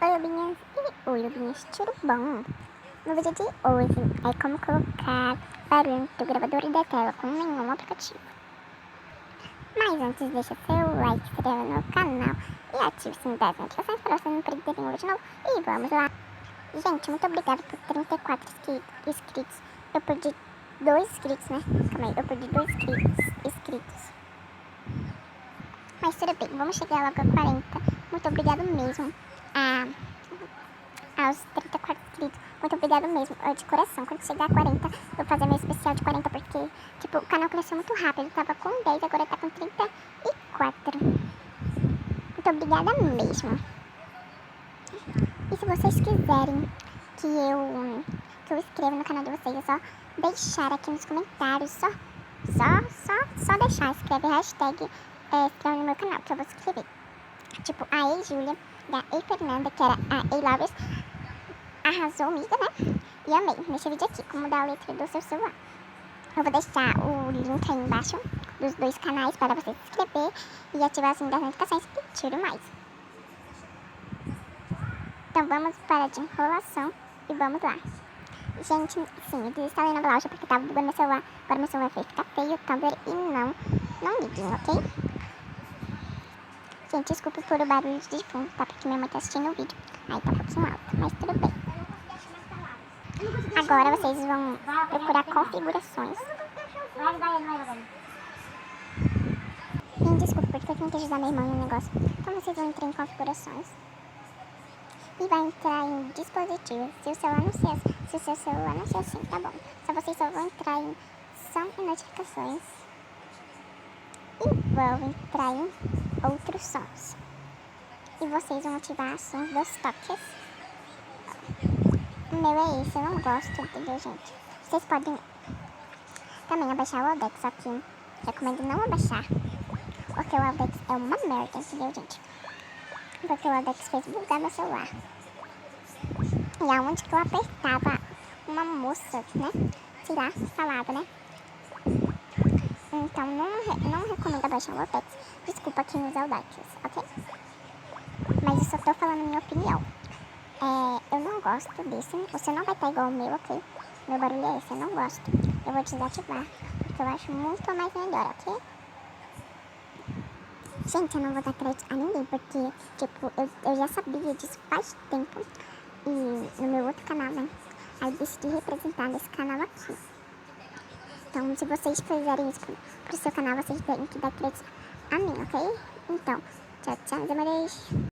Oi, Lobinhas. Oi, Lobinhas. Tudo bom? No vídeo de hoje é como colocar barulho do gravador e da tela com nenhum aplicativo. Mas antes, deixa seu like, se inscreva no canal e ative o sininho das notificações para você não perder nenhum vídeo novo. E vamos lá. Gente, muito obrigada por 34 inscritos. Eu perdi 2 inscritos, né? Calma aí, eu perdi 2 inscritos. Mas tudo bem, vamos chegar logo a 40. Muito obrigado mesmo aos 34 inscritos. Muito obrigado mesmo, de coração. Quando chegar a 40, eu vou fazer meu especial de 40, porque, tipo, o canal cresceu muito rápido. Tava com 10, agora tá com 34. Muito obrigada mesmo. E se vocês quiserem que eu escreva no canal de vocês, é só deixar aqui nos comentários. Só deixar. Escreve hashtag, escreve no meu canal, que eu vou escrever. Tipo, a Ei Júlia, da Ei Fernanda, que era a Ei Lovers, arrasou, amiga, né? E amei. Nesse vídeo aqui, como dar a letra do seu celular. Eu vou deixar o link aí embaixo dos 2 canais para você se inscrever e ativar o sininho das notificações e tudo mais. Então vamos parar de enrolação e vamos lá. Gente, sim, eu desinstalei na loja porque tava bugando meu celular. Agora meu celular fez ficar feio, o Tumblr, e não liguem, ok? Gente, desculpa por o barulho de fundo, tá? Porque minha mãe tá assistindo o vídeo. Aí tá um pouquinho alto, mas tudo bem. Agora vocês vão procurar configurações. Desculpa, porque eu tenho que ajudar minha irmã no negócio. Então vocês vão entrar em configurações. E vai entrar em dispositivos. Se o seu celular não ser assim, tá bom. Vocês só vão entrar em som e notificações. E vão entrar em outros sons. E vocês vão ativar sons dos toques. O meu é esse, eu não gosto, entendeu, gente? Vocês podem também abaixar o Audex, só que recomendo não abaixar, porque o Audex é uma merda, entendeu, gente? Porque o Audex fez bugar meu celular. E aonde que eu apertava, uma moça, né, tirar falava, né? Então não recomendo abaixar o Audex. Desculpa quem usa Audex, ok? Mas eu só tô falando minha opinião. Eu não gosto desse. Você não vai estar igual o meu, ok? Meu barulho é esse, eu não gosto. Eu vou desativar, porque eu acho muito mais melhor, ok? Gente, eu não vou dar crédito a ninguém, porque, tipo, eu já sabia disso faz tempo. E no meu outro canal, né? Aí decidi representar nesse canal aqui. Então, se vocês fizerem isso pro seu canal, vocês têm que dar crédito a mim, ok? Então, tchau, tchau, demorei.